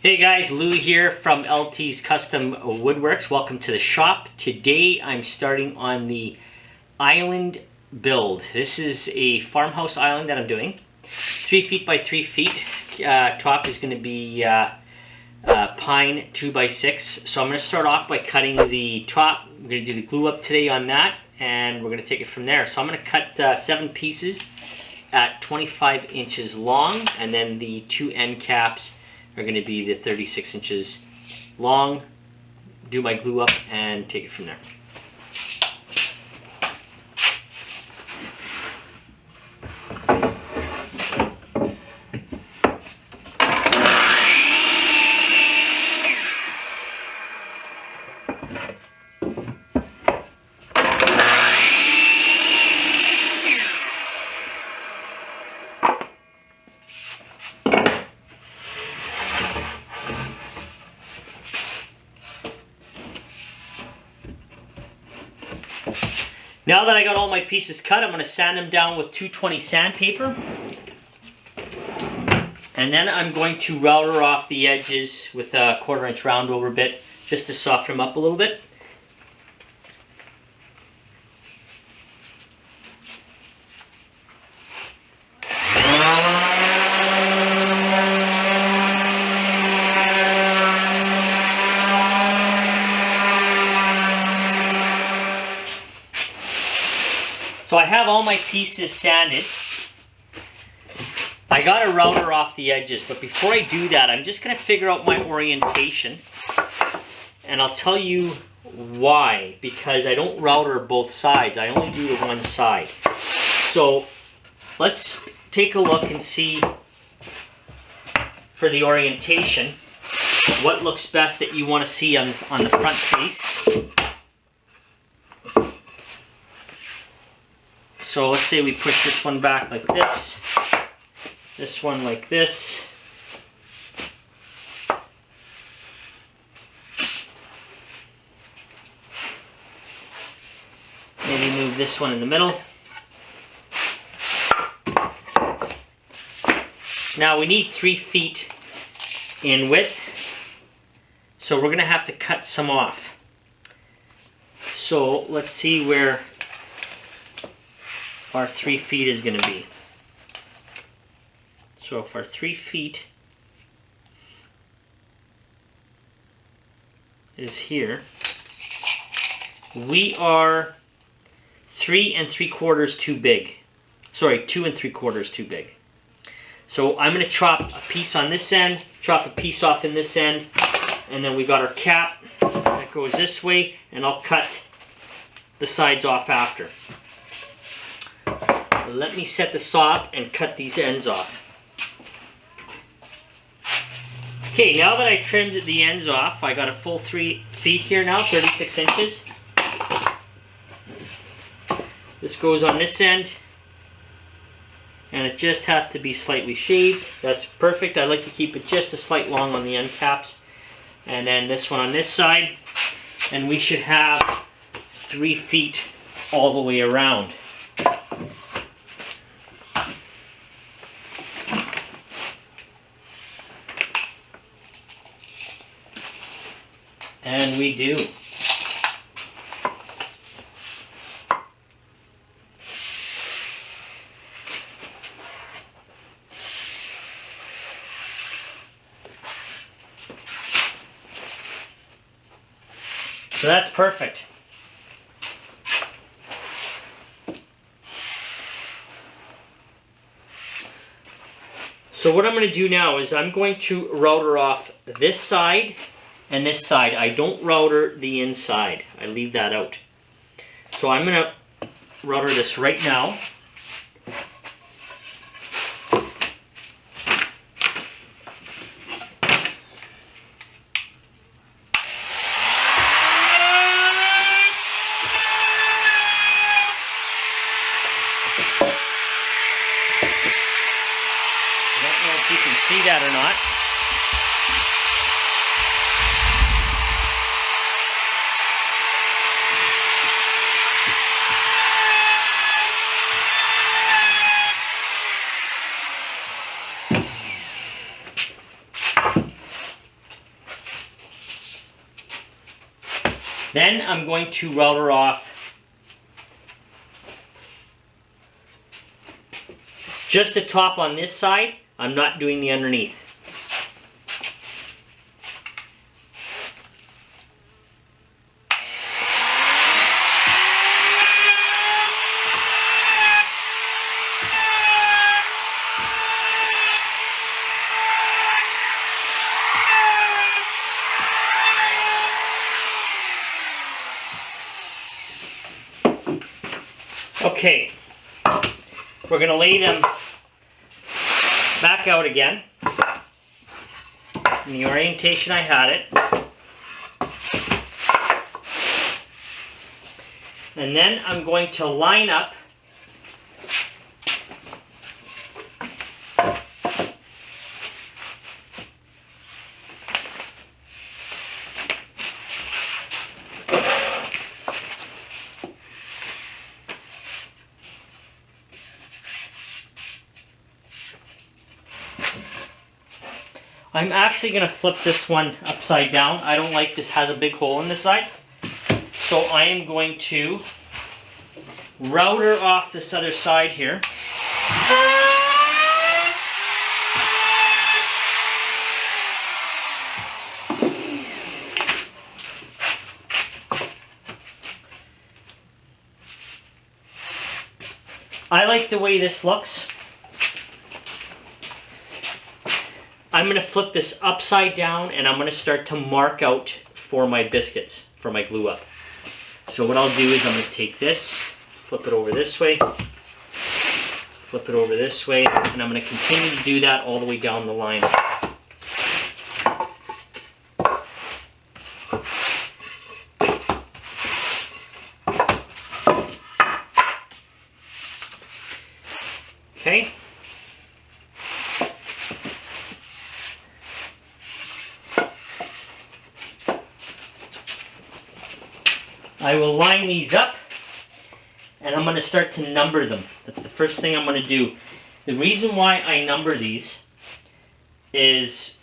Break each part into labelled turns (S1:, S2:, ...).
S1: Hey guys, Lou here from l.ts Custom Woodworks. Welcome to the shop. Today I'm starting on the island build. This is a farmhouse island that I'm doing. 3 feet by 3 feet. Top is going to be pine 2 by 6. So I'm going to start off by cutting the top. I'm going to do the glue up today on that, and we're going to take it from there. So I'm going to cut 7 pieces at 25 inches long, and then the 2 end caps are going to be the 36 inches long. Do my glue up and take it from there. Now that I got all my pieces cut, I'm going to sand them down with 220 sandpaper. And then I'm going to router off the edges with a 1/4 inch round over bit just to soften them up a little bit. So I have all my pieces sanded. I got a router off the edges, but before I do that, I'm just going to figure out my orientation. And I'll tell you why. Because I don't router both sides. I only do the one side. So let's take a look and see for the orientation what looks best that you want to see on the front face. So let's say we push this one back like this one like this. Maybe move this one in the middle. Now we need 3 feet in width, so we're going to have to cut some off. So let's see where our 3 feet is going to be. So if our 3 feet is here, we are 3 3/4 too big. Sorry, 2 3/4 too big. So I'm going to chop a piece on this end, chop a piece off in this end, and then we got our cap that goes this way, and I'll cut the sides off after. Let me set the saw up and cut these ends off. Okay, now that I trimmed the ends off, I got a full 3 feet here now, 36 inches. This goes on this end, and it just has to be slightly shaved. That's perfect. I like to keep it just a slight long on the end caps. And then this one on this side, and we should have 3 feet all the way around. And we do. So that's perfect. So what I'm going to do now is I'm going to router off this side and this side. I don't router the inside. I leave that out. So I'm going to router this right now. I don't know if you can see that or not. Then I'm going to router off just the top on this side. I'm not doing the underneath. Okay, we're going to lay them back out again in the orientation I had it. And then I'm going to line up I'm actually going to flip this one upside down. I don't like this has a big hole in the side. So I am going to router off this other side here. I like the way this looks. I'm going to flip this upside down and I'm going to start to mark out for my biscuits, for my glue up. So what I'll do is I'm going to take this, flip it over this way, flip it over this way, and I'm going to continue to do that all the way down the line. Okay. I will line these up and I'm going to start to number them. That's the first thing I'm going to do. The reason why I number these is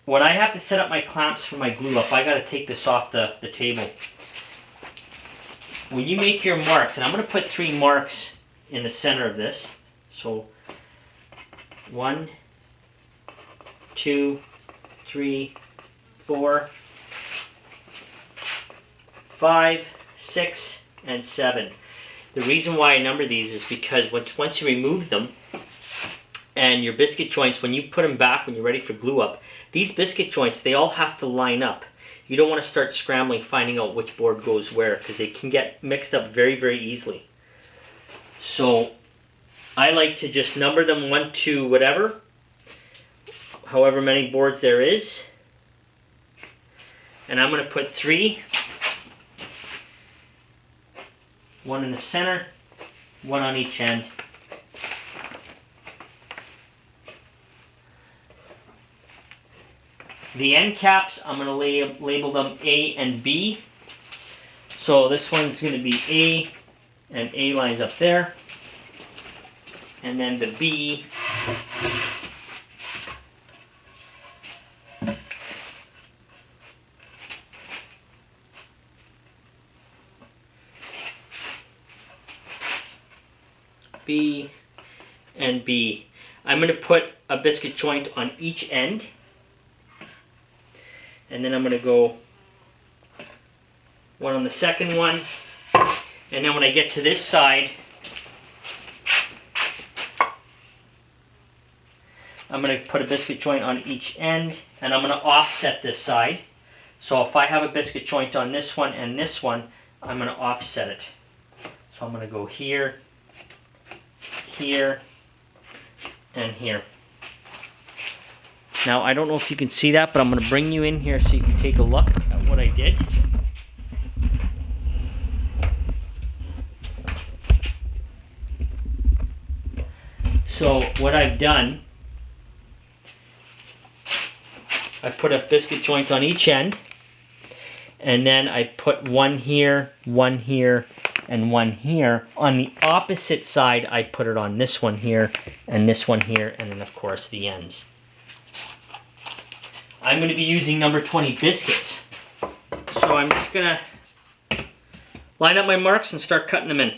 S1: when I have to set up my clamps for my glue up, I got to take this off the table. When you make your marks, and I'm going to put 3 marks in the center of this. So 1, 2, 3, 4, 5, 6, and 7. The reason why I number these is because once you remove them, and your biscuit joints, when you put them back, when you're ready for glue up, these biscuit joints, they all have to line up. You don't want to start scrambling finding out which board goes where, because they can get mixed up very, very easily. So I like to just number them 1 to whatever, however many boards there is. And I'm going to put 3. 1 in the center, 1 on each end. The end caps, I'm going to label them A and B. So this one's going to be A, and A lines up there. And then the B B and B. I'm going to put a biscuit joint on each end, and then I'm going to go 1 on the second one, and then when I get to this side, I'm going to put a biscuit joint on each end, and I'm going to offset this side. So if I have a biscuit joint on this one and this one, I'm going to offset it. So I'm going to go here, here, and here. Now I don't know if you can see that, but I'm going to bring you in here so you can take a look at what I did. So what I've done, I put a biscuit joint on each end, and then I put 1 here, 1 here, and 1 here. On the opposite side, I put it on this one here, and this one here, and then of course the ends. I'm going to be using number 20 biscuits. So I'm just gonna line up my marks and start cutting them in.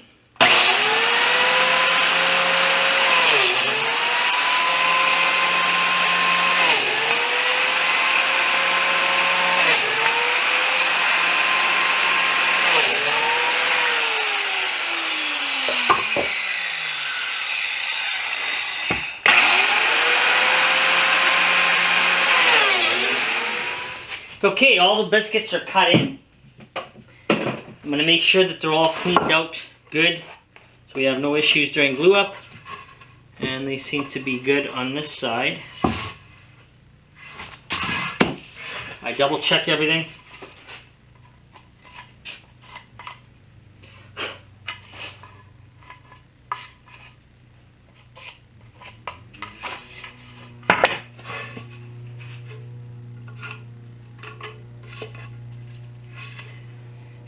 S1: Okay, all the biscuits are cut in. I'm going to make sure that they're all cleaned out good so we have no issues during glue up. And they seem to be good on this side. I double check everything.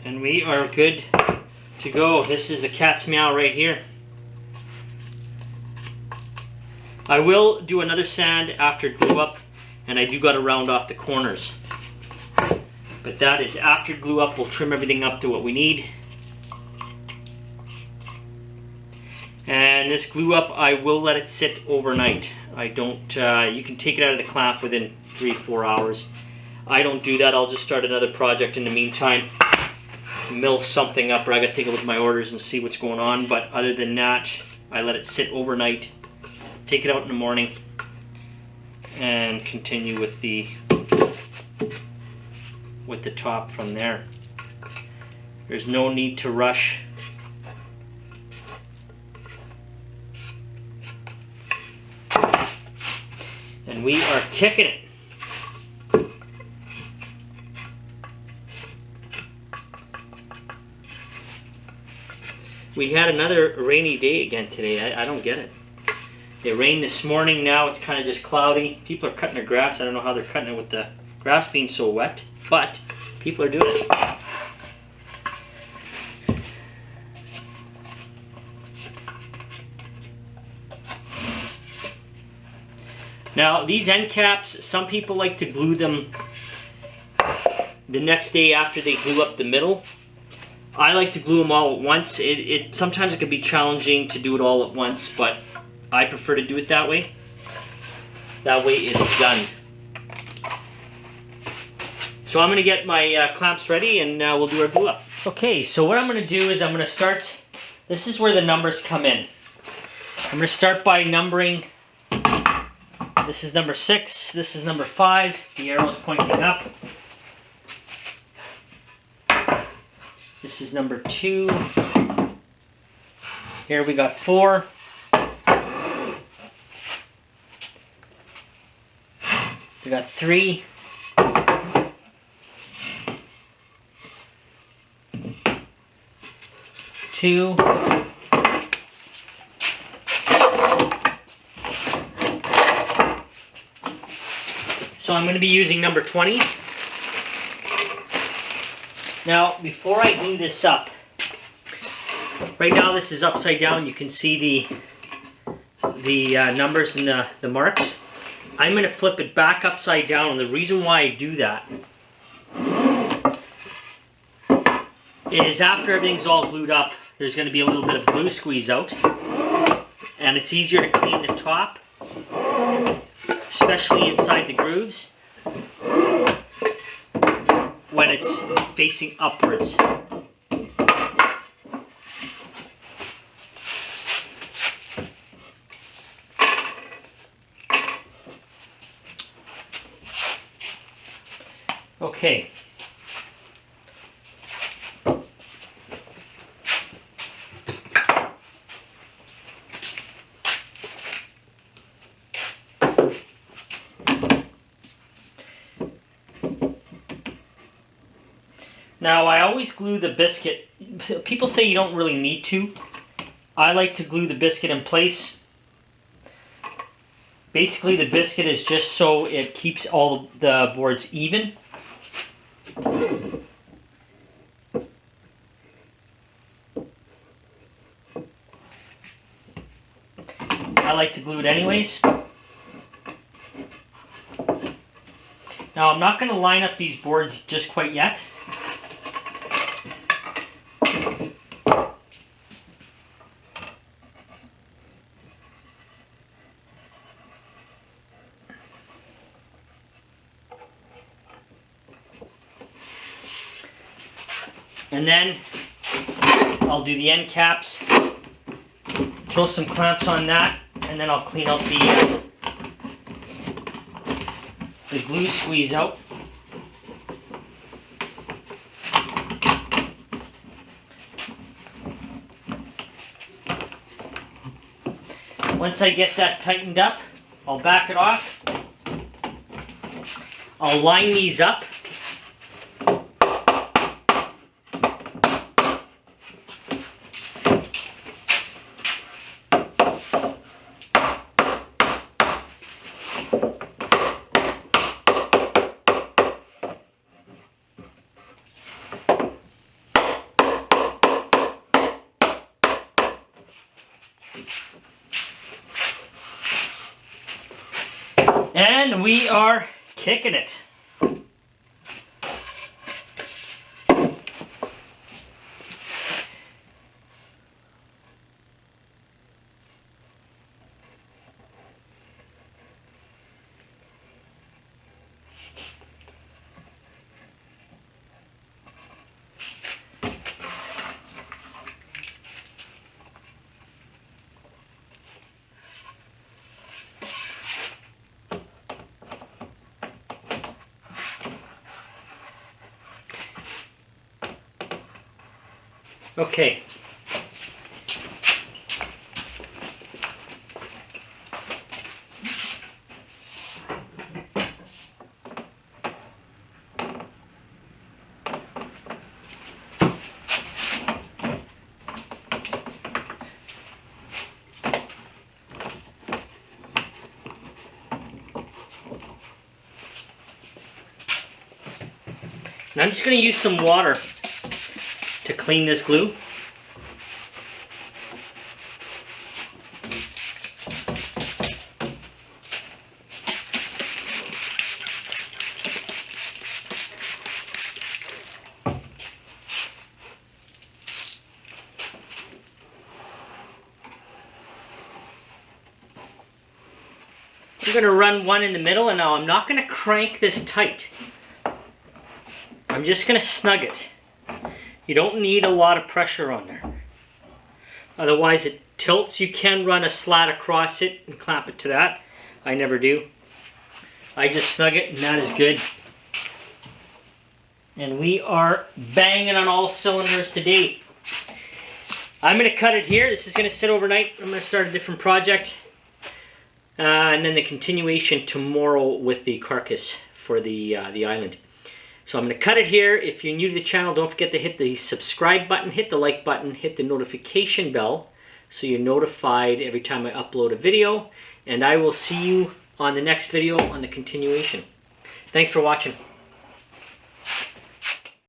S1: And we are good to go. This is the cat's meow right here. I will do another sand after glue up, and I do got to round off the corners. But that is after glue up. We'll trim everything up to what we need. And this glue up, I will let it sit overnight. I don't, you can take it out of the clamp within 3-4 hours. I don't do that. I'll just start another project in the meantime. Mill something up, or I gotta take a look at my orders and see what's going on. But other than that, I let it sit overnight, take it out in the morning, and continue with the top from there. There's no need to rush. And we are kicking it. We had another rainy day again today. I don't get it. It rained this morning. Now it's kind of just cloudy. People are cutting their grass. I don't know how they're cutting it with the grass being so wet, but people are doing it. Now these end caps, some people like to glue them the next day after they glue up the middle. I like to glue them all at once. Sometimes it can be challenging to do it all at once, but I prefer to do it that way. That way it's done. So I'm going to get my clamps ready and we'll do our glue up. Okay, so what I'm going to do is I'm going to start, this is where the numbers come in. I'm going to start by numbering. This is number 6, this is number 5, the arrow's pointing up. This is number 2. Here we got 4. We got 3. 2. So I'm going to be using number 20s. Now, before I glue this up, right now this is upside down. You can see the numbers and the marks. I'm going to flip it back upside down, and the reason why I do that is after everything's all glued up, there's going to be a little bit of glue squeeze out, and it's easier to clean the top, especially inside the grooves, when it's facing upwards. Okay. Now, I always glue the biscuit. People say you don't really need to. I like to glue the biscuit in place. Basically, the biscuit is just so it keeps all the boards even. I like to glue it anyways. Now, I'm not going to line up these boards just quite yet. And then I'll do the end caps, throw some clamps on that, and then I'll clean out the glue squeeze out. Once I get that tightened up, I'll back it off. I'll line these up. And we are kicking it. Okay. And I'm just going to use some water to clean this glue. I'm going to run one in the middle, and now I'm not going to crank this tight. I'm just going to snug it. You don't need a lot of pressure on there. Otherwise it tilts. You can run a slat across it and clamp it to that. I never do. I just snug it, and that is good. And we are banging on all cylinders today. I'm going to cut it here. This is going to sit overnight. I'm going to start a different project. And then the continuation tomorrow with the carcass for the island. So I'm going to cut it here. If you're new to the channel, don't forget to hit the subscribe button, hit the like button, hit the notification bell so you're notified every time I upload a video. And I will see you on the next video on the continuation. Thanks for watching.